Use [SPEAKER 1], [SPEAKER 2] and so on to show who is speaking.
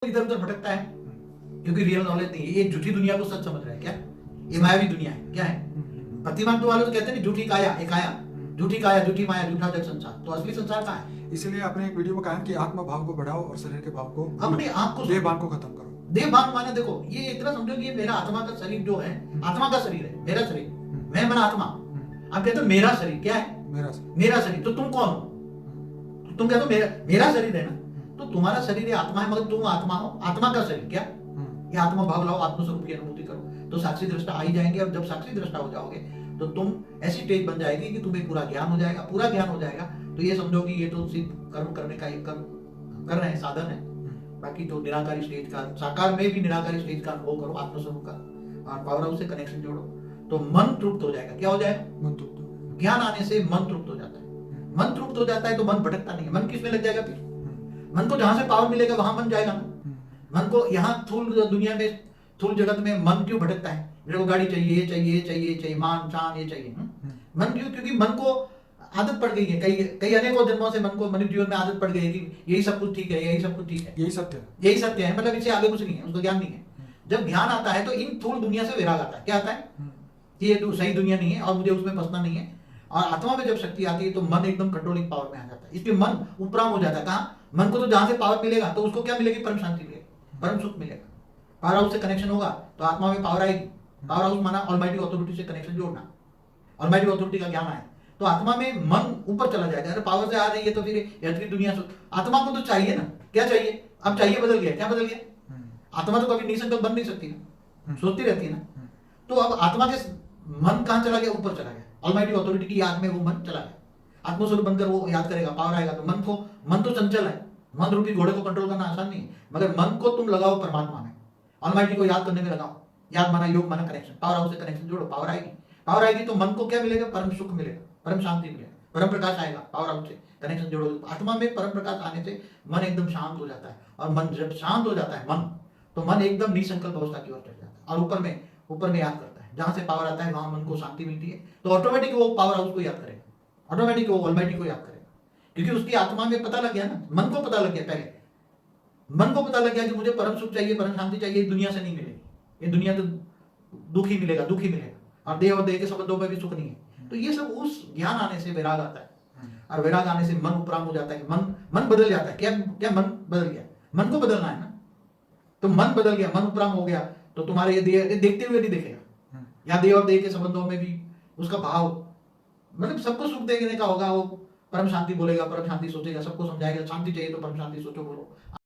[SPEAKER 1] इधर उधर भटकता है क्योंकि रियल नॉलेज नहीं है। ये झूठी दुनिया को सच समझ रहा है क्या? ये मायावी दुनिया है क्या है? प्रतिमान तो वाले तो कहते हैं झूठी काया, एक आया, झूठी काया, झूठी माया, झूठा जग संसार। तो असली संसार कहाँ है?
[SPEAKER 2] इसीलिए आपने एक वीडियो में कहा कि आत्मा भाव को बढ़ाओ और शरीर के भाव को,
[SPEAKER 1] अपने आप को,
[SPEAKER 2] देह भाव को खत्म करो।
[SPEAKER 1] देह भाव माने देखो, ये इतना समझो कि ये मेरा आत्मा का शरीर जो है, आत्मा का शरीर है, मेरा शरीर, मैं मन आत्मा। आप कहते हो मेरा शरीर क्या है? मेरा शरीर। तो तुम कौन हो? तुम कहते हो मेरा शरीर है ना, तो तुम्हारा शरीर ये आत्मा है, मगर तुम आत्मा हो। आत्मा का शरीर क्या? ये आत्मा भाव लाओ, आत्मस्वरूप की अनुभूति करो, तो साक्षी दृष्टा आ ही जाएंगे। और जब साक्षी दृष्टा हो जाओगे तो तुम ऐसी स्टेज बन जाएगी कि तुम्हें पूरा ज्ञान हो जाएगा। पूरा ज्ञान हो जाएगा तो ये समझो कि ये तो सिर्फ कर्म करने का एक कर्म कर रहे हैं, साधन है। बाकी तो निराकारी स्टेज का, साकार में भी निराकारी स्टेज का अनुभव करो, आत्मस्वरूप का, और पावर हाउस से कनेक्शन जोड़ो तो मन तृप्त हो जाएगा। क्या हो जाएगा? मन तृप्त। ज्ञान आने से मन तृप्त हो जाता है। मन तृप्त हो जाता है तो मन भटकता नहीं है। मन किस में लग जाएगा? फिर मन को जहां से पावर मिलेगा वहां मन जाएगा ना। मन को यहाँ थूल दुनिया में, थूल जगत में मन क्यों भटकता है? मेरे को गाड़ी चाहिए, ये चाहिए, ये चाहिए, चाहिए, मान शान ये चाहिए। मन क्यों? क्योंकि मन को आदत पड़ गई है। कई अनेकों जन्मों से मन को, मनुष्य जीवन में आदत पड़ गई है कि यही सब कुछ ठीक है, यही सब कुछ ठीक है, यही सत्य है, मतलब इससे आगे कुछ नहीं है, उसको ज्ञान नहीं है। जब ध्यान आता है तो इन थूल दुनिया से वैराग आता है। क्या आता है? ये सही दुनिया नहीं है और मुझे उसमें फंसना नहीं है। और आत्मा में जब शक्ति आती है तो मन एकदम कंट्रोलिंग पावर में आ जाता है। इसलिए मन उपराम हो जाता है। कहाँ? मन को तो जहां से पावर मिलेगा तो उसको क्या मिलेगी? परम शांति मिलेगी, परम सुख मिलेगा। पावर हाउस से कनेक्शन होगा तो आत्मा में पावर आएगी। पावर हाउस माना ऑलमाइटी अथॉरिटी से कनेक्शन जोड़ना, ऑलमाइटी अथॉरिटी का ज्ञान आए तो आत्मा में मन ऊपर चला जाएगा। अरे पावर से आ रही है तो फिर यथी दुनिया से आत्मा को तो चाहिए ना। क्या चाहिए? अब चाहिए बदल गया। क्या बदल गया? आत्मा तो कभी निसंकल्प बन नहीं सकती ना, सोचती रहती है ना। तो अब आत्मा के मन कहां चला गया? ऊपर चला गया। ऑलमाइटी अथॉरिटी की याद में वो मन चला गया। आत्मस्वरूप बनकर वो याद करेगा, पावर आएगा तो मन तो चंचल है। मन रूपी घोड़े को कंट्रोल करना आसान नहीं है, मगर मन को तुम लगाओ परमात्मा में, ऑलमाइटी को याद करने में लगाओ। याद माना योग माना कनेक्शन, पावर हाउस से कनेक्शन जोड़ो, पावर आएगी। पावर आएगी तो मन को क्या मिलेगा? परम सुख मिलेगा, परम शांति मिलेगा, परम प्रकाश आएगा। पावर हाउस से कनेक्शन जोड़ो, आत्मा में परम प्रकाश आने से मन एकदम शांत हो जाता है। और मन जब शांत हो जाता है मन, तो मन एकदम निसंकल्प अवस्था की ओर चढ़ जाता है और ऊपर में याद करता है। जहां से पावर आता है वहां मन को शांति मिलती है, तो ऑटोमेटिक वो पावर हाउस को याद करेगा, ऑटोमेटिक वो ऑलमाइटी को याद करेगा। क्योंकि उसकी आत्मा में पता लग गया ना, मन को पता लग गया। पहले मन को पता लग गया कि मुझे परम सुख चाहिए, परम शांति चाहिए, दुनिया से नहीं मिलेगी। ये दुनिया तो दुख ही मिलेगा, दुख ही मिलेगा, और देह के संबंधों में भी सुख नहीं है। तो ये सब उस ज्ञान आने से वैराग आता है, और वैराग आने से मन उपराम हो जाता है। मन बदल जाता है। क्या मन बदल गया? मन को बदलना है ना। तो मन बदल गया, मन उपराम हो गया तो तुम्हारे ये देह देखते हुए नहीं देखेगा। या देह और देह के संबंधों में भी उसका भाव, मतलब सबको सुख देने का होगा। वो परम शांति बोलेगा, परम शांति सोचेगा, सबको समझाएगा। शांति चाहिए तो परम शांति सोचो, बोलो।